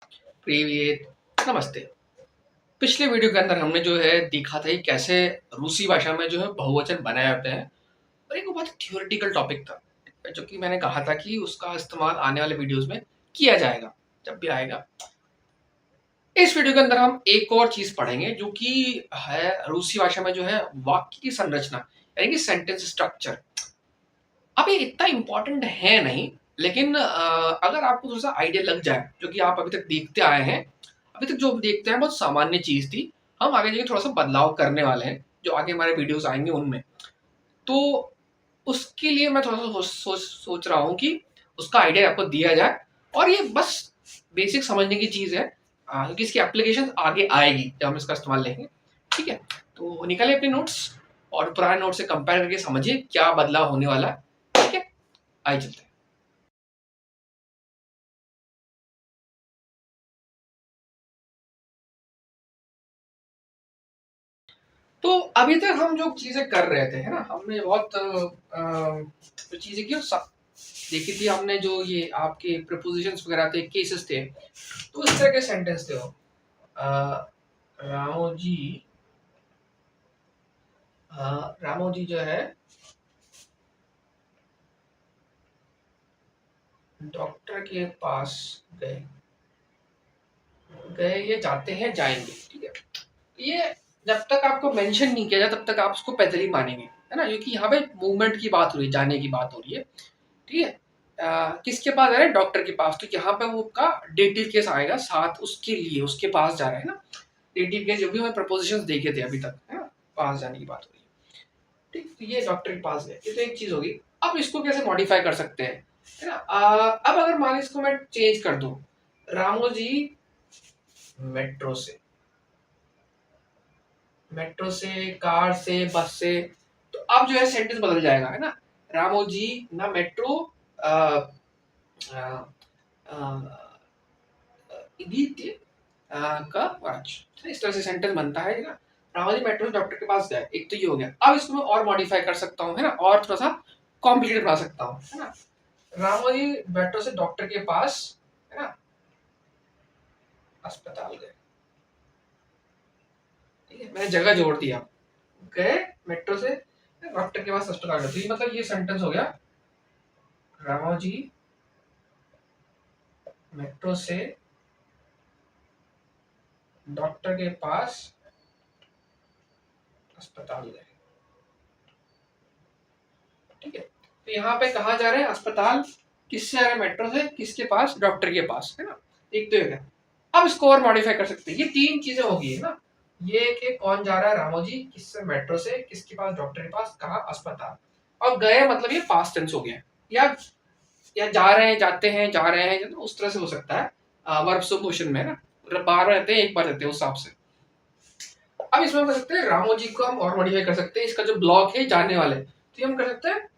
प्रीवियत नमस्ते। पिछले वीडियो के अंदर हमने जो है देखा था कि कैसे रूसी भाषा में जो है बहुवचन बनाए जाते हैं और एक बहुत थियोरेटिकल टॉपिक था जो कि मैंने कहा था कि उसका इस्तेमाल आने वाले वीडियोस में किया जाएगा जब भी आएगा। इस वीडियो के अंदर हम एक और चीज पढ़ेंगे जो कि है रूसी भाषा में जो है वाक्य की संरचना यानी कि सेंटेंस स्ट्रक्चर। अब ये इतना इम्पोर्टेंट है नहीं, लेकिन अगर आपको थोड़ा सा आइडिया लग जाए जो कि आप अभी तक देखते आए हैं, अभी तक जो देखते हैं बहुत सामान्य चीज थी, हम आगे जाके थोड़ा सा बदलाव करने वाले हैं जो आगे हमारे वीडियोस आएंगे उनमें। तो उसके लिए मैं थोड़ा सा सोच रहा हूँ कि उसका आइडिया आपको दिया जाए और ये बस बेसिक समझने की चीज है, क्योंकि इसकी एप्लीकेशन आगे आएगी जब हम इसका इस्तेमाल लेंगे। ठीक है, तो निकालिए अपने नोट्स और पुराने नोट से कंपेयर करके समझिए क्या बदलाव होने वाला है। ठीक है, आइए चलते हैं। तो अभी तक हम जो चीजें कर रहे थे, है ना, हमने बहुत जो चीजें की देखी थी हमने, जो ये आपके प्रपोजिशंस वगैरह थे, केसेस थे, तो इस तरह के सेंटेंस थे वो। रामोजी रामोजी जो है डॉक्टर के पास गए, गए ये जाते हैं जाएंगे। ठीक है, ये जब तक आपको मेंशन नहीं किया जाए तब तक आप उसको पैदल ही मानेंगे, है ना, क्योंकि यहाँ पे मूवमेंट की बात हो रही है, जाने की बात हो रही है। ठीक है, किसके पास जा रहे हैं? डॉक्टर के पास। तो यहाँ पे वो का डेटिव केस आएगा साथ, उसके लिए उसके पास जा रहे हैं ना। डेटिव केस जो भी हमें प्रपोजिशंस देखे थे अभी तक, है ना, पास जाने की बात हो रही है। ठीक, तो ये डॉक्टर के पास गए, ये तो एक चीज होगी। अब इसको कैसे मॉडिफाई कर सकते हैं, है ना। अब अगर मान इसको मैं चेंज कर दूं, रामोजी मेट्रो से, मेट्रो से, कार से, बस से, तो अब जो है सेंटेंस बदल जाएगा, है ना। रामोजी ना मेट्रो इदीत्य का वाच, इस तरह से सेंटेंस बनता है ना। रामाजी मेट्रो से डॉक्टर के पास गए, एक तो ये हो गया। अब इसको मैं और मॉडिफाई कर सकता हूँ, है ना, और थोड़ा सा कॉम्प्लिकेटेड बना सकता हूँ, है ना। रामाजी मेट्रो से डॉक्टर के पास, है ना, अस्पताल गए। ठीक है, मैंने जगह जोड़ दिया, गए मेट्रो से डॉक्टर के पास अस्पताल गए, तो ये मतलब ये सेंटेंस हो गया, रामाजी मेट्रो से डॉक्टर के पास अस्पताल गए। ठीक है, तो यहाँ पे कहा जा रहे हैं अस्पताल, किससे आ रहे हैं? मेट्रो से, किसके पास? डॉक्टर के पास, है ना। एक तो है। अब इसको और मॉडिफाई कर सकते हैं, ये तीन चीजें होगी, है ना। ये कि कौन जा रहा है? रामोजी, किससे? मेट्रो से, किसके पास? डॉक्टर के पास, कहा? अस्पताल। और गए मतलब ये पास्ट टेंस हो गया, या जा रहे हैं, जाते हैं, जा रहे हैं, तो उस तरह से हो सकता है वर्ब सपोजिशन में, ना, बार रहते हैं, एक बार रहते हैं, उस हिसाब से। अब इसमें कर सकते हैं रामोजी को हम और मॉडिफाई कर सकते हैं, इसका जो ब्लॉक है जाने वाले, तो हम कर सकते हैं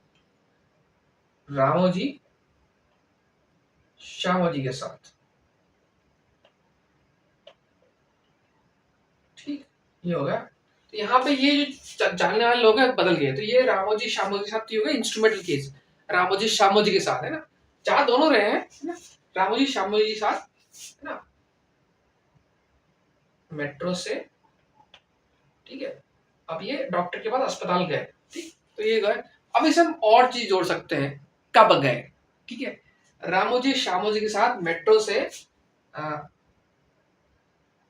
रामोजी श्यामोजी के साथ। ठीक, ये हो गया। तो यहाँ पे ये जो जानने वाले लोग हैं बदल गए, तो ये रामोजी श्यामोजी के साथ, ये हो गया इंस्ट्रूमेंटल केस, रामोजी श्यामोजी के साथ, है ना। जा दोनों रहे हैं, है ना, रामोजी श्यामोजी के साथ, है ना, मेट्रो से। ठीक है, अब ये डॉक्टर के पास अस्पताल गए। ठीक, तो ये गए। अब इसे हम और चीज जोड़ सकते हैं, कब गए। ठीक है, रामोजी श्यामोजी के साथ मेट्रो से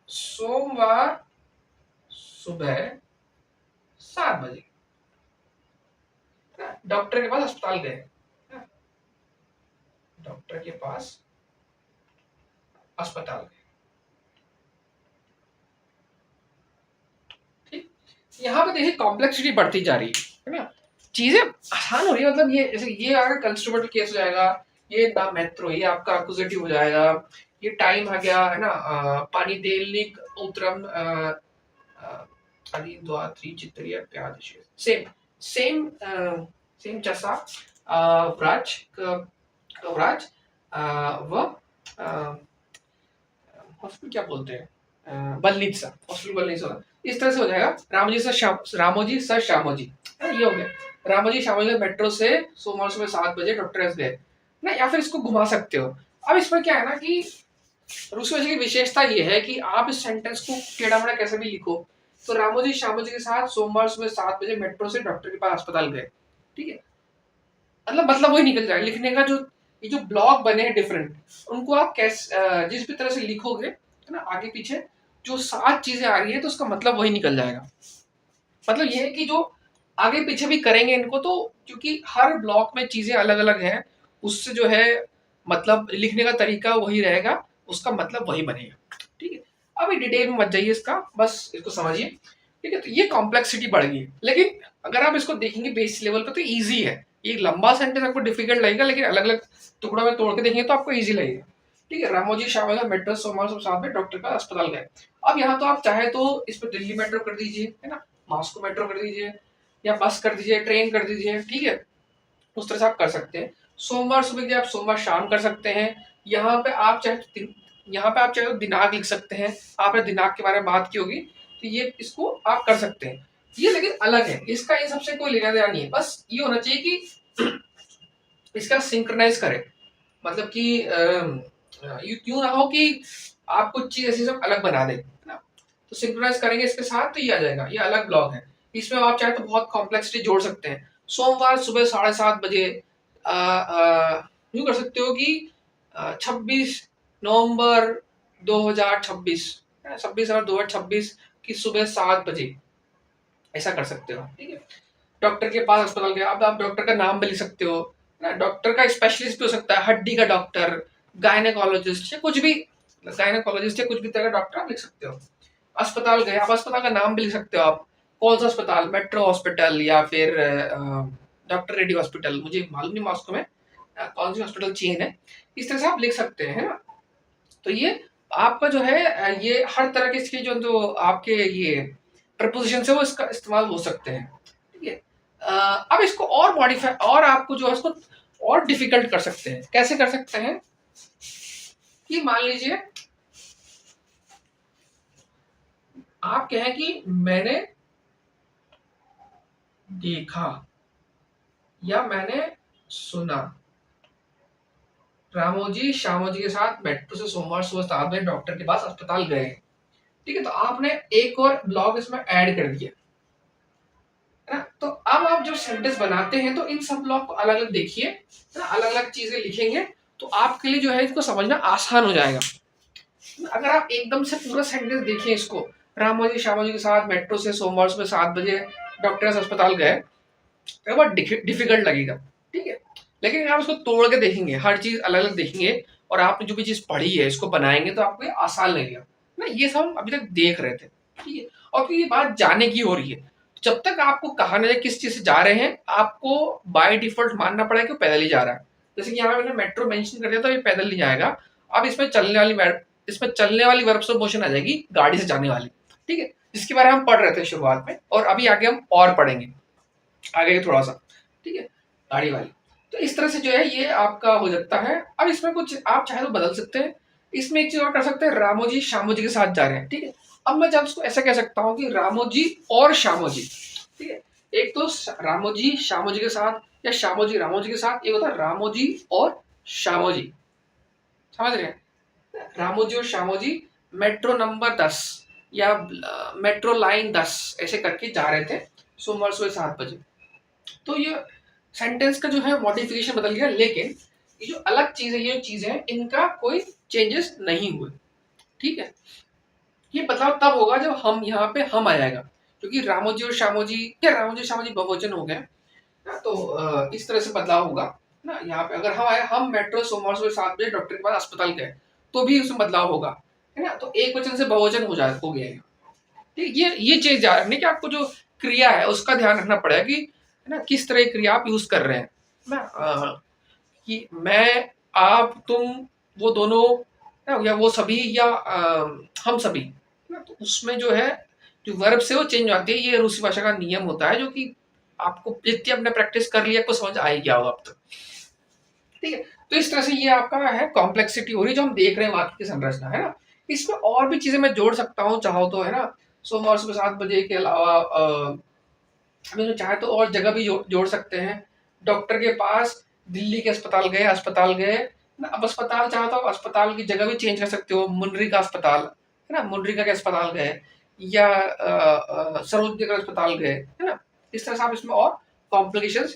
सोमवार सुबह 7 बजे डॉक्टर के पास अस्पताल गए, डॉक्टर के पास अस्पताल गए। ठीक, यहाँ पे देखिए कॉम्प्लेक्सिटी बढ़ती जा रही है ना, चीजें आसान हो रही है। मतलब ये जैसे ये अगर कंस्ट्रूमेंटल केस हो जाएगा, ये ना मेट्रो, ये आपका अक्यूजेटिव हो जाएगा, ये टाइम आ गया, है ना, पानी देलिक उतरम अली द्वा थ्री चित्रिया प्याद सेम सेम सेम चसा व्राज व्राज व हॉस्पिटल क्या बोलते हैं, बल्लित्सा, हॉस्पिटल बल्लित्सा, इस तरह से हो जाएगा। रामोजी से रामोजी सर श्यामोजी, ये हो गया। रामोजी श्यामोजी मेट्रो से सोमवार सुबह 7 बजे डॉक्टर एस गए ना, या फिर इसको घुमा सकते हो। अब इसमें क्या है ना कि रूसी भाषा की विशेषता ये है कि आप इस सेंटेंस को टेढ़ा-मेढ़ा कैसे भी लिखो, तो रामोजी श्यामोजी के साथ सोमवार सुबह 7 बजे मेट्रो से डॉक्टर के पास अस्पताल गए, ठीक है? मतलब वही निकल जाएगा। लिखने का जो ये जो ब्लॉक बने हैं डिफरेंट, उनको आप जिस भी तरह से लिखोगे, है ना, आगे पीछे जो 7 चीजें आ रही है तो उसका मतलब वही निकल जाएगा। मतलब ये है कि जो आगे पीछे भी करेंगे इनको, तो क्योंकि हर ब्लॉक में चीजें अलग अलग हैं, उससे जो है मतलब लिखने का तरीका वही रहेगा, उसका मतलब वही बनेगा। ठीक है, अभी डिटेल में मत जाइए इसका, बस इसको समझिए। ठीक है, तो ये कॉम्प्लेक्सिटी बढ़ गई, लेकिन अगर आप इसको देखेंगे बेस लेवल पे तो ईजी है। ये लंबा सेंटेंस आपको डिफिकल्ट लगेगा, लेकिन अलग अलग टुकड़ों में तोड़ के देखेंगे तो आपको ईजी लगेगा। ठीक है, रामोजी श्यामला मेट्रो सोमवार सब साथ में डॉक्टर का अस्पताल गए। अब यहाँ तो आप चाहे तो इस पर दिल्ली मेट्रो कर दीजिए, है ना, मॉस्को मेट्रो कर दीजिए, या बस कर दीजिए, ट्रेन कर दीजिए, ठीक है, उस तरह से आप कर सकते हैं। सोमवार सुबह के आप सोमवार शाम कर सकते हैं। यहाँ पे आप चाहे तो यहाँ पे आप चाहे तो दिनांक लिख सकते हैं, आपने दिनांक के बारे में बात की होगी, तो ये इसको आप कर सकते हैं। ये लेकिन अलग है, इसका इन सबसे कोई लेना देना नहीं है, बस ये होना चाहिए कि इसका सिंक्रोनाइज करें, मतलब कि ये क्यों ना हो कि आप कुछ चीज ऐसी सब अलग बना दें, है ना, तो सिंक्रोनाइज करेंगे इसके साथ तो ये आ जाएगा। ये अलग ब्लॉक है, इसमें आप चाहे तो बहुत कॉम्प्लेक्सिटी जोड़ सकते हैं। सोमवार सुबह 7:30 बजे यूं कर सकते हो कि 26 नवंबर 2026, 26 नवंबर 2026 की सुबह 7 बजे, ऐसा कर सकते हो। ठीक है, डॉक्टर के पास अस्पताल गया, अब आप डॉक्टर का नाम भी लिख सकते हो ना, डॉक्टर का स्पेशलिस्ट भी हो सकता है, हड्डी का डॉक्टर, गायनेकोलॉजिस्ट या कुछ भी, गायनेकोलॉजिस्ट या कुछ भी तरह का डॉक्टर आप लिख सकते हो। अस्पताल गए, आप अस्पताल का नाम भी लिख सकते हो, आप कौन सा अस्पताल, मेट्रो हॉस्पिटल या फिर डॉक्टर रेड्डी हॉस्पिटल, मुझे मालूम नहीं मॉस्को में कौन सी हॉस्पिटल चेन है, इस तरह से आप लिख सकते हैं, है ना। तो ये आपका जो है ये हर तरह के इसके जो आपके ये प्रपोजिशन है वो इसका इस्तेमाल हो सकते हैं। ठीक है, अब इसको और मॉडिफाई और आपको जो है इसको और डिफिकल्ट कर सकते हैं। कैसे कर सकते हैं कि मान लीजिए आप कहें कि मैंने देखा या मैंने सुना रामोजी श्यामोजी के साथ मेट्रो से सोमवार सुबह 7 बजे डॉक्टर के पास अस्पताल गए। ठीक है, तो आपने एक और ब्लॉग इसमें ऐड कर दिया, है ना। तो अब आप जब सेंटेंस बनाते हैं तो इन सब ब्लॉक को अलग अलग देखिए, है ना, अलग अलग चीजें लिखेंगे तो आपके लिए जो है इसको समझना आसान हो जाएगा। अगर आप एकदम से पूरा सेंटेंस देखिए इसको, रामोजी श्यामोजी के साथ मेट्रो से सोमवार सुबह 7 बजे डॉक्टर अस्पताल गए, तो बहुत डिफिकल्ट लगेगा। ठीक है, लेकिन अगर आप उसको तोड़ के देखेंगे, हर चीज अलग अलग देखेंगे और आपने जो भी चीज पढ़ी है इसको बनाएंगे तो आपको ये आसान लगेगा ना। ये सब हम अभी तक देख रहे थे, ठीक है, और फिर ये बात जाने की हो रही है। जब तक आपको कहा नहीं जाए किस चीज से जा रहे हैं, आपको बाय डिफॉल्ट मानना पड़ेगा कि वो पैदल ही जा रहा है। जैसे कि यहाँ मैंने मेट्रो मेंशन कर दिया तो ये पैदल नहीं जाएगा। अब इसमें चलने वाली वर्ब्स ऑफ मोशन आ जाएगी, गाड़ी से जाने वाली। ठीक है, जिसके बारे में हम पढ़ रहे थे शुरुआत में, और अभी आगे हम और पढ़ेंगे आगे थोड़ा सा। ठीक है, गाड़ी वाली। तो इस तरह से जो है ये आपका हो जाता है। अब इसमें कुछ आप चाहे तो बदल सकते हैं, इसमें एक चीज और कर सकते हैं, रामोजी श्यामोजी के साथ जा रहे हैं। ठीक है, अब मैं जब उसको ऐसा कह सकता हूँ कि रामोजी और श्यामोजी। ठीक है, एक तो रामोजी श्यामोजी के साथ या श्यामोजी रामोजी के साथ, एक होता है रामोजी और श्यामोजी, समझ रहे हैं, रामोजी और श्यामोजी मेट्रो नंबर 10 या मेट्रो लाइन 10 ऐसे करके जा रहे थे सोमवार सुबह 7 बजे। तो ये सेंटेंस का जो है मॉडिफिकेशन बदल गया, लेकिन ये जो अलग चीज है, ये चीजें हैं, इनका कोई चेंजेस नहीं हुए। ठीक है, ये बदलाव तब होगा जब हम यहाँ पे हम आ जाएगा, क्योंकि रामोजी और श्यामोजी क्या रामोजी श्यामोजी बहुवचन हो गए ना, तो इस तरह से बदलाव होगा ना। यहाँ पे अगर हम आए, हम मेट्रो सोमवार सुबह 7 बजे डॉक्टर के पास अस्पताल गए, तो भी उसमें बदलाव होगा, है ना। तो एक वचन से बहुवचन हो गया है। ठीक, ये चीज ध्यान रखनी कि आपको जो क्रिया है उसका ध्यान रखना पड़ेगा कि, है ना, किस तरह की क्रिया आप यूज कर रहे हैं ना। कि मैं, आप, तुम, वो दोनों, या वो सभी, या हम सभी ना, तो उसमें जो है जो वर्ब से वो चेंज आती है। ये रूसी भाषा का नियम होता है, जो कि आपको जितनी आपने प्रैक्टिस कर लिया आपको समझ आ ही गया होगा अब तक। ठीक है, तो इस तरह से ये आपका है कॉम्प्लेक्सिटी हो रही है जो हम देख रहे हैं वाक्य की संरचना, है ना। इसमें और भी चीजें मैं जोड़ सकता हूँ चाहो तो, है ना। सोमवार सुबह 7 बजे के अलावा हम चाहे तो और जगह भी जोड़ सकते हैं। डॉक्टर के पास, दिल्ली के अस्पताल गए, ना। अब अस्पताल चाहता हो, अस्पताल की जगह भी चेंज कर सकते हो, मुनरी का अस्पताल है ना, मुनरी का अस्पताल गए, या सरोजनी का अस्पताल गए, है ना। इस तरह से आप इसमें और कॉम्प्लिकेशंस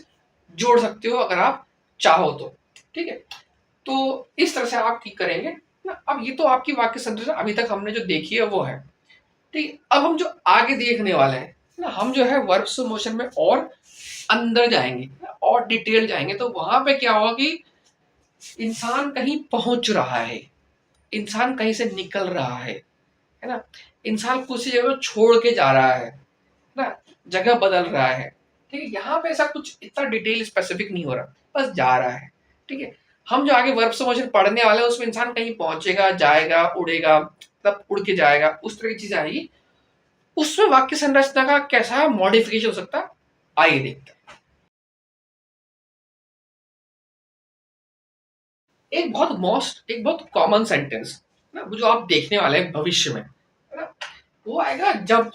जोड़ सकते हो अगर आप चाहो तो, ठीक है। तो इस तरह से आप ठीक करेंगे ना। अब ये तो आपकी वाक्य संरचना अभी तक हमने जो देखी है वो है, ठीक। अब हम जो आगे देखने वाले हैं ना, हम जो है वर्ब्स मोशन में और अंदर जाएंगे और डिटेल जाएंगे। तो वहां पे क्या होगा कि इंसान कहीं पहुंच रहा है, इंसान कहीं से निकल रहा है ना, इंसान कुछ जगह छोड़ के जा रहा है ना, जगह बदल रहा है, ठीक है। यहाँ पे ऐसा कुछ इतना डिटेल स्पेसिफिक नहीं हो रहा, बस जा रहा है, ठीक है। हम जो आगे वर्ब मोशन पढ़ने वाले हैं उसमें इंसान कहीं पहुंचेगा, जाएगा, उड़ेगा, मतलब उड़ के जाएगा, उस तरह की चीजें आएगी। उसमें वाक्य संरचना का कैसा मॉडिफिकेशन हो सकता है, आइए देखते हैं। एक बहुत कॉमन सेंटेंस ना, वो जो आप देखने वाले हैं भविष्य में, है ना, वो आएगा जब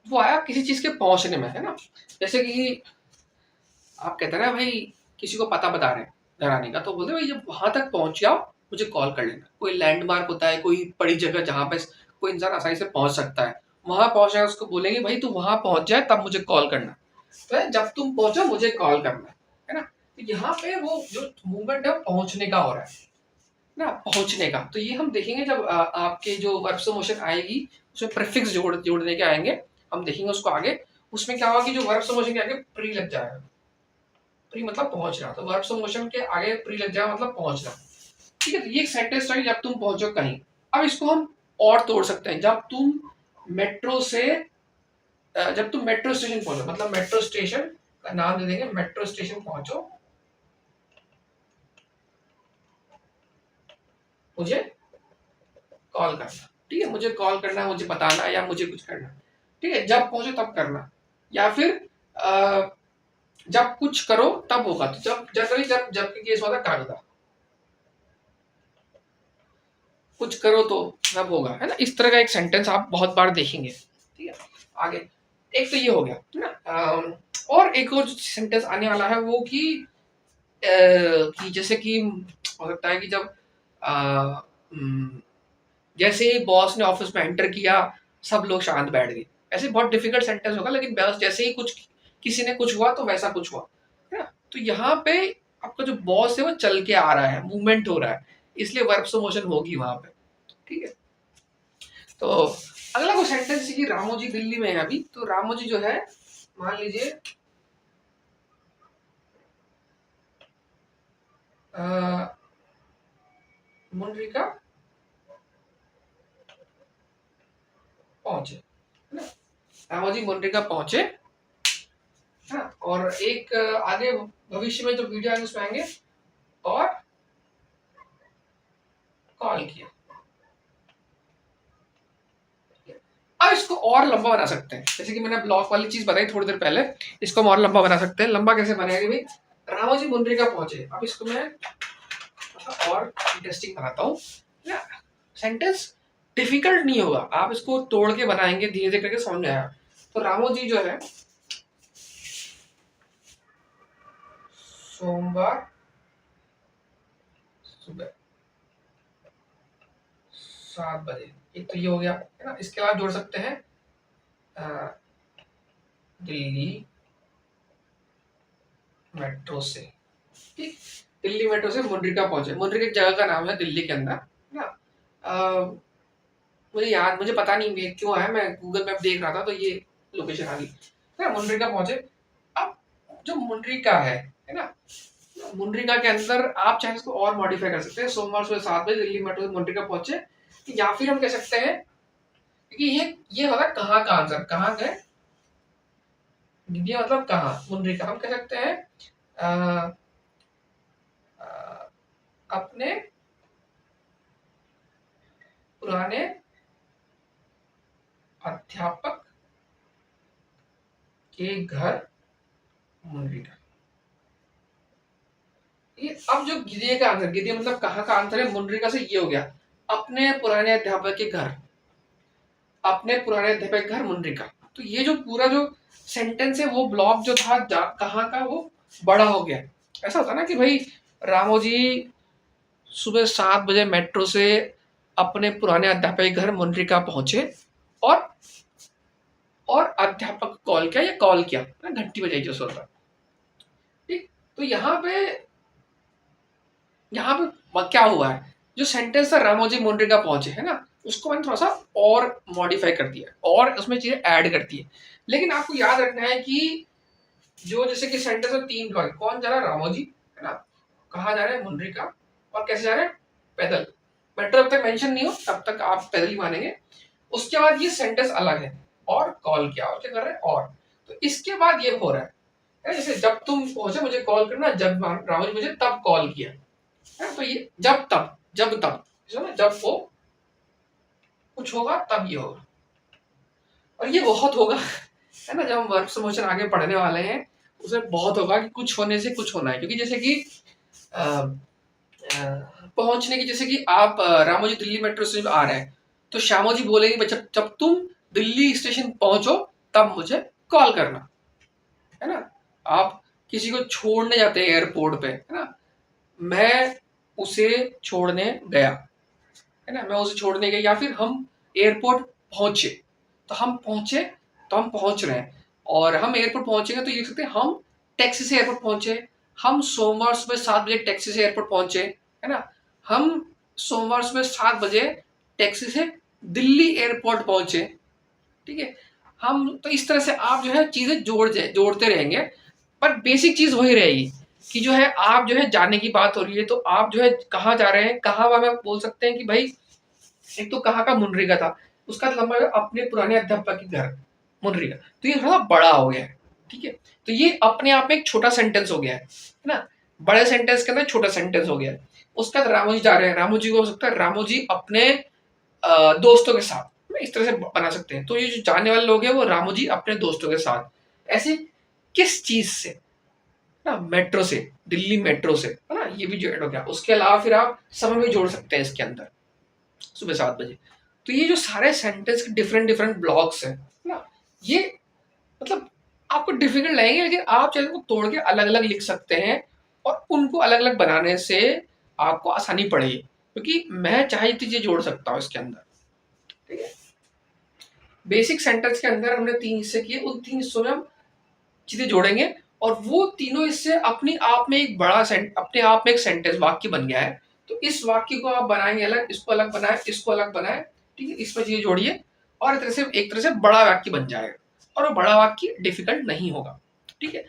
वो आया किसी चीज के पहुंचने में, है ना। जैसे कि आप कहते हैं ना भाई, किसी को पता बता रहे हैं घर आने का, तो बोलते हैं भाई जब वहां तक पहुंच जाओ मुझे कॉल कर लेना। कोई लैंडमार्क होता है, कोई बड़ी जगह जहां पे कोई इंसान आसानी से पहुंच सकता है, वहां पहुंचना है, उसको बोलेंगे भाई तू वहां पहुंच जाए तब मुझे कॉल करना। तो जब तुम पहुंचो मुझे कॉल करना, है ना। तो यहाँ पे वो जो मूवमेंट है वो पहुंचने का हो रहा है ना, पहुंचने का। तो ये हम देखेंगे जब आपके जो वर्ब्स मोशन आएगी उसमें प्रीफिक्स जोड़ने के आएंगे, हम देखेंगे उसको आगे। उसमें क्या होगा कि जो वर्ब्स मोशन के आगे प्री लग जाएगा, प्री मतलब पहुंचना, तो वर्ब्स मोशन के आगे प्री लग जाएगा मतलब पहुंचना, ठीक है। तो ये एक सेंटेंस था कि जब तुम पहुंचो कहीं। अब इसको हम और तोड़ सकते हैं, जब तुम मेट्रो से जब तुम मेट्रो स्टेशन पहुंचो, मतलब मेट्रो स्टेशन का नाम दे देंगे, मेट्रो स्टेशन पहुंचो मुझे कॉल करना, ठीक है। मुझे कॉल करना, मुझे बताना, या मुझे कुछ करना, ठीक है। जब पहुंचो तब करना, या फिर अ, जब कुछ करो तब होगा। तो जब जनरली जब जब के केस होता है कागदा, कुछ करो तो तब होगा, है ना। इस तरह का एक सेंटेंस आप बहुत बार देखेंगे, ठीक है। आगे एक तो ये हो गया, है ना। और एक और जो सेंटेंस आने वाला है वो कि जैसे कि हो सकता है कि जब जैसे ही बॉस ने ऑफिस में एंटर किया सब लोग शांत बैठ गए। ऐसे बहुत डिफिकल्ट सेंटेंस होगा, लेकिन बस जैसे ही कुछ किसी ने कुछ हुआ तो वैसा कुछ हुआ, है ना। तो यहाँ पे आपका जो बॉस है वो चल के आ रहा है, मूवमेंट हो रहा है, इसलिए वर्ब मोशन होगी वहां पे, ठीक है। तो अगला वो सेंटेंस है कि रामोजी दिल्ली में है अभी। तो रामोजी जो है, मान लीजिए मुंड्रिका पहुंचे, है ना। रामोजी मुंड्रिका पहुंचे, है ना। और एक आगे भविष्य में जो वीडियो आएंगे उसमें आएंगे और कॉल किया। अब इसको और लंबा बना सकते हैं, जैसे कि मैंने ब्लॉक वाली चीज बताई थोड़ी देर पहले, इसको हम और लंबा बना सकते हैं। लंबा कैसे बनेगा कि भाई रामोजी मुंड्रिका पहुंचे। अब इसको मैं और इंटरेस्टिंग बनाता हूँ, सेंटेंस डिफिकल्ट नहीं होगा, आप इसको तोड़ के बनाएंगे धीरे धीरे करके समझ में आएगा। तो रामोजी जो है सोमवार सुबह 7 बजे, एक तो ये हो गया, है ना। इसके बाद जोड़ सकते हैं दिल्ली मेट्रो से, ठीक। दिल्ली मेट्रो से मुंड्रिका पहुंचे। मुंड्रिका एक जगह का नाम है दिल्ली के अंदर, है ना। मुझे पता नहीं ये क्यों आया, मैं गूगल मैप देख रहा था तो ये लोकेशन आ गई, है ना। मुंड्रिका पहुंचे। अब जो मुंड्रिका है ना, मुंड्रिका के अंदर आप चाहे इसको और मॉडिफाई कर सकते हैं। सोमवार सुबह 7 बजे दिल्ली मेट्रो से मुंड्रिका पहुंचे, या फिर हम कह सकते हैं कि ये होगा कहाँ का आंसर, कहाँ गए, ये मतलब कहाँ, मुंड्रिका। हम कह सकते हैं अ, अ, अपने पुराने अध्यापक के घर मुंड्रिका। ये अब जो गिरिये का आंसर, गिरिये मतलब कहाँ का आंसर है, मुंड्रिका से ये हो गया अपने पुराने अध्यापक के घर, अपने पुराने अध्यापक के घर मुंड्रिका। तो ये जो पूरा जो सेंटेंस है वो ब्लॉक जो था कहाँ का वो बड़ा हो गया। ऐसा होता ना कि भाई रामोजी सुबह 7 बजे मेट्रो से अपने पुराने अध्यापक के घर मुनरिका पहुंचे और अध्यापक को कॉल किया या कॉल किया ना, घंटी बजाई जो सुन रहा। ठीक, तो यहाँ पे क्या हुआ है, जो सेंटेंस था रामोजी मुनरिका पहुंचे है ना, उसको मैंने थोड़ा सा और मॉडिफाई कर दिया और उसमें चीजें ऐड कर दी है। लेकिन आपको याद रखना है कि जो जैसे कि सेंटेंस में 3 कॉल, कौन जा रहा है, रामोजी है ना, कहाँ जा रहे हैं, मुनरिका, और कैसे जा रहे हैं, पैदल। मेट्रो जब तक मेंशन नहीं हो तब तक आप पैदल ही मानेंगे। उसके बाद ये सेंटेंस अलग है, और कॉल किया, और क्या कर रहे हैं, और तो इसके बाद ये हो रहा है जैसे जब तुम पहुंचे मुझे कॉल करना, जब रामोजी मुझे तब कॉल किया है, तो ये जब तब, जब वो कुछ होगा तब ये होगा, और ये बहुत होगा है ना, जब हम वर्ब समोशन आगे पढ़ने वाले हैं उसमें बहुत होगा कि कुछ होने से कुछ होना है। क्योंकि जैसे कि पहुंचने की, जैसे कि आप रामोजी दिल्ली मेट्रो स्टेशन आ रहे हैं तो श्यामोजी बोलेंगे जब जब तुम दिल्ली स्टेशन पहुंचो तब मुझे कॉल करना, है ना। आप किसी को छोड़ने जाते हैं एयरपोर्ट पे, है ना, मैं उसे छोड़ने गया, है ना, मैं उसे छोड़ने गया, या फिर हम एयरपोर्ट पहुंचे, तो हम पहुंचे, तो हम पहुंच रहे हैं, और हम एयरपोर्ट पहुंचेंगे तो ये लिख सकते हैं हम टैक्सी से एयरपोर्ट पहुंचे, हम सोमवार सुबह 7 बजे टैक्सी से एयरपोर्ट पहुंचे, है ना, हम सोमवार सुबह 7 बजे टैक्सी से दिल्ली एयरपोर्ट पहुंचे। ठीक है, हम तो इस तरह से आप जो है चीजें जोड़ते रहेंगे, पर बेसिक चीज वही रहेगी कि जो है आप जो है जाने की बात हो रही है तो आप जो है कहाँ जा रहे हैं, कहाँ में आप बोल सकते हैं कि भाई एक तो कहाँ का मुनरिका था, उसका लंबा अपने पुराने अध्यापक के घर मुनरिका, तो ये थोड़ा बड़ा हो गया है। ठीक है, तो ये अपने आप में एक छोटा सेंटेंस हो गया है ना, बड़े सेंटेंस के अंदर छोटा सेंटेंस हो गया है। उसके बाद रामू जी जा रहे हैं, रामू जी को हो सकता है रामू जी अपने दोस्तों के साथ, इस तरह से बना सकते हैं। तो ये जो जाने वाले लोग हैं वो रामू जी अपने दोस्तों के साथ, ऐसे किस चीज से ना, मेट्रो से, दिल्ली मेट्रो से, है ना, ये भी जो ऐड हो गया। उसके अलावा फिर आप समय भी जोड़ सकते हैं इसके अंदर, सुबह 7 बजे। तो ये जो सारे सेंटेंस के डिफरेंट डिफरेंट ब्लॉक्स हैं ना, ये मतलब आपको डिफिकल्ट लगेंगे, लेकिन आप चाहे को तोड़ के अलग अलग लिख सकते हैं, और उनको अलग अलग बनाने से आपको आसानी पड़ेगी, क्योंकि मैं चाहे चीजें जोड़ सकता हूँ इसके अंदर। ठीक है, बेसिक सेंटेंस के अंदर हमने 3 हिस्से किए, उन 3 हिस्सों में हम चीजें जोड़ेंगे, और वो तीनों हिस्से अपने आप में एक बड़ा अपने आप में एक सेंटेंस वाक्य बन गया है। तो इस वाक्य को आप बनाएंगे अलग, इसको अलग बनाए, इसको अलग बनाए, ठीक है, इसमें चीजें जोड़िए, और एक तरह से बड़ा वाक्य बन जाएगा, और वो बड़ा वाक्य डिफिकल्ट नहीं होगा। ठीक है,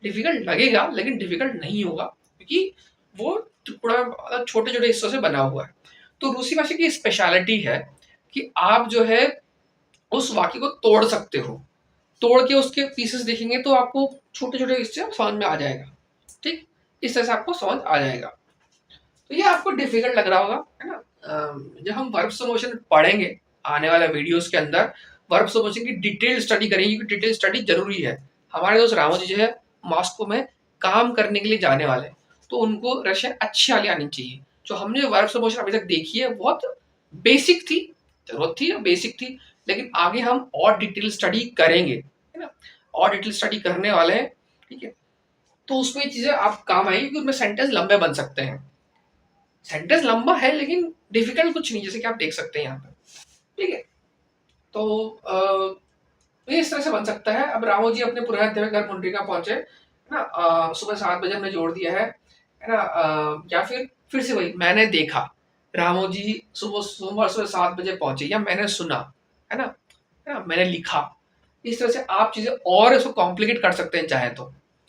डिफिकल्ट लगेगा लेकिन डिफिकल्ट नहीं होगा, क्योंकि वो थोड़ा छोटे छोटे हिस्सों से बना हुआ है। तो रूसी भाषा की स्पेशलिटी है कि आप जो है उस वाक्य को तोड़ सकते हो, तोड़ के उसके पीसेस देखेंगे तो आपको छोटे छोटे हिस्से समझ में आ जाएगा। ठीक, इस तरह से आपको समझ आ जाएगा। तो ये आपको डिफिकल्ट लग रहा होगा, है ना। जब हम वर्ब समोशन पढ़ेंगे आने वाले वीडियोस के अंदर, वर्ब समोशन की डिटेल स्टडी करेंगे, क्योंकि डिटेल स्टडी जरूरी है। हमारे दोस्त रामो जी जो है मॉस्को में काम करने के लिए जाने वाले, तो उनको रशियन अच्छी वाली आनी चाहिए। जो हमने वर्ब समोशन अभी तक देखी है बहुत बेसिक थी, जरूरत थी, बेसिक थी, लेकिन आगे हम और डिटेल स्टडी करेंगे, है ना, और डिटेल स्टडी करने वाले हैं। ठीक है, तो उसमें चीजें आप काम आएगी, क्योंकि उसमें सेंटेंस लंबे बन सकते हैं। सेंटेंस लंबा है लेकिन डिफिकल्ट कुछ नहीं, जैसे कि आप देख सकते हैं यहाँ पे। ठीक है, तो ये इस तरह से बन सकता है। अब रामो जी अपने पुराने अध्याय घर मुंड्रिका पहुंचे, है ना, सुबह 7 बजे हमने जोड़ दिया है ना, या फिर से वही मैंने देखा, रामो जी सुबह सोमवार सुबह 7 बजे पहुंचे, या मैंने सुना, है ना, मैंने लिखा। इस तरह से आप चीजें और इसको कॉम्प्लिकेट कर सकते हैं चाहे तो,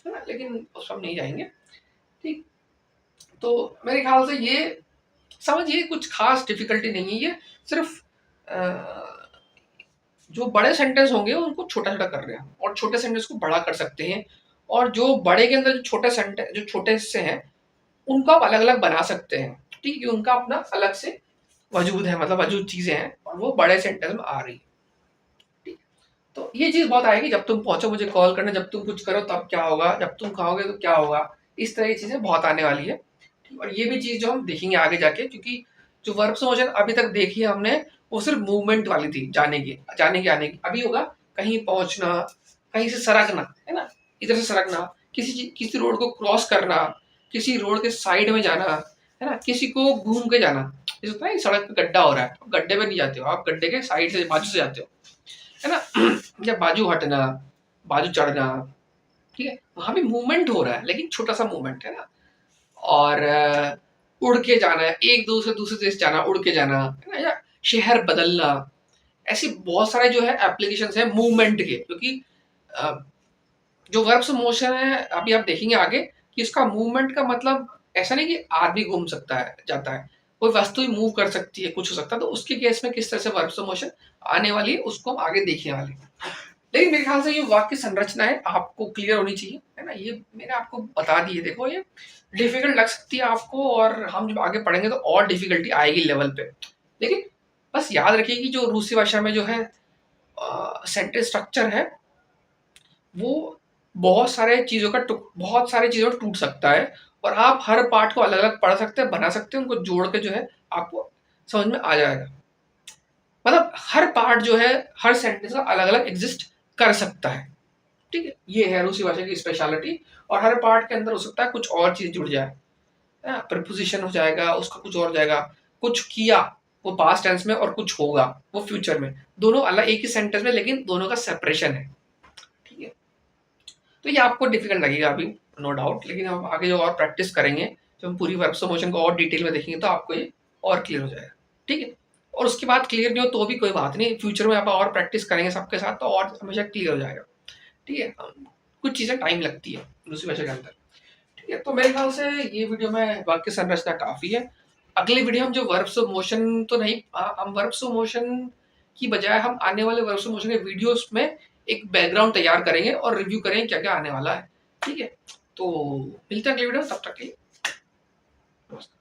है ना, लेकिन उस पर हम नहीं जाएंगे। ठीक, तो मेरे ख्याल से ये समझिए कुछ खास डिफिकल्टी नहीं है, ये सिर्फ जो बड़े सेंटेंस होंगे उनको छोटा छोटा कर रहे हैं, और छोटे सेंटेंस को बड़ा कर सकते हैं, और जो बड़े के अंदर जो छोटे सेंटेंस, जो छोटे हिस्से हैं उनको आप अलग अलग बना सकते हैं। ठीक है, उनका अपना अलग से वजूद है, मतलब वजूद चीजें हैं, और वो बड़े सेंटेंस में आ रही है। ठीक, तो ये चीज बहुत आएगी, जब तुम पहुंचो मुझे कॉल करना, जब तुम कुछ करो तब क्या होगा, जब तुम खाओगे तो क्या होगा, इस तरह की चीजें बहुत आने वाली है। और ये भी चीज जो हम देखेंगे आगे जाके, क्योंकि जो वर्ब समोशन अभी तक देखी है हमने वो सिर्फ मूवमेंट वाली थी, जाने की आने की। अभी होगा कहीं पहुंचना, कहीं से सरकना, है ना, इधर से सरकना, किसी रोड को क्रॉस करना, किसी रोड के साइड में जाना, है ना? किसी को घूम के जाना, जैसे होता है ना सड़क पे गड्ढा हो रहा है, आप गड्ढे में नहीं जाते हो, आप गड्ढे के साइड से बाजू से जाते हो, है ना? या बाजू हटना, बाजू चढ़ना, ठीक है? वहाँ भी मूवमेंट हो रहा है, लेकिन छोटा-सा मूवमेंट है ना? और उड़ के जाना है, एक देश से दूसरे देश जाना, उड़ के जाना, है ना? या शहर बदलना, ऐसी बहुत सारे जो है एप्लीकेशंस हैं मूवमेंट के, क्योंकि अ, जो वर्ब्स मोशन है अभी आप देखेंगे आगे कि इसका मूवमेंट का मतलब ऐसा नहीं कि आदमी घूम सकता है जाता है, कोई वस्तु ही मूव कर सकती है, कुछ हो सकता है, तो उसके केस में किस तरह से वर्ब्स मोशन आने वाली है उसको हम आगे देखने वाले हैं। लेकिन मेरे ख्याल से ये वाक्य संरचना है आपको क्लियर होनी चाहिए, है ना? ये मैंने आपको बता दी है, देखो ये डिफिकल्ट लग सकती है आपको और हम जब आगे पढ़ेंगे तो और डिफिकल्टी आएगी लेवल पे, लेकिन बस याद रखिए कि जो रूसी भाषा में जो है सेंटेंस स्ट्रक्चर है वो बहुत सारे चीज़ों टूट सकता है और आप हर पार्ट को अलग-अलग पढ़ सकते हैं, बना सकते हैं, उनको जोड़ के जो है आपको समझ में आ जाएगा। मतलब हर पार्ट जो है हर सेंटेंस का अलग-अलग एग्ज़िस्ट कर सकता है, ठीक है? ये है रूसी भाषा की स्पेशलिटी और हर पार्ट के अंदर हो सकता है कुछ और चीज़ जुड़ जाए, है ना? प्रीपोज़िशन हो जाएगा, उसका कुछ और हो जाएगा, कुछ किया, वो पास्ट टेंस में और कुछ होगा, वो फ्यूचर में। दोनों अलग एक ही सेंटेंस में लेकिन दोनों का सेपरेशन है, ठीक है? तो ये आपको डिफिकल्ट लगेगा अभी, नो डाउट, लेकिन हम आगे जो और प्रैक्टिस करेंगे, जब हम पूरी वर्ब मोशन को और डिटेल में देखेंगे तो आपको ये और क्लियर हो जाएगा, ठीक है? और उसके बाद क्लियर नहीं हो तो भी कोई बात नहीं, फ्यूचर में आप और प्रैक्टिस करेंगे सबके साथ तो और हमेशा क्लियर हो जाएगा, ठीक है? कुछ चीज़ें टाइम लगती है दूसरी भाषा के अंदर, ठीक है? तो मेरे ख्याल से ये वीडियो में वाक्य संरचना काफ़ी है। अगली वीडियो हम जो वर्ब्स ऑफ मोशन तो नहीं, हम वर्ब्स ऑफ मोशन की बजाय हम आने वाले वर्ब्स ऑफ मोशन के वीडियोस में एक बैकग्राउंड तैयार करेंगे और रिव्यू करेंगे क्या-क्या आने वाला है, ठीक है? तो मिलते हैं अगली वीडियो में, तब तक के लिए नमस्कार।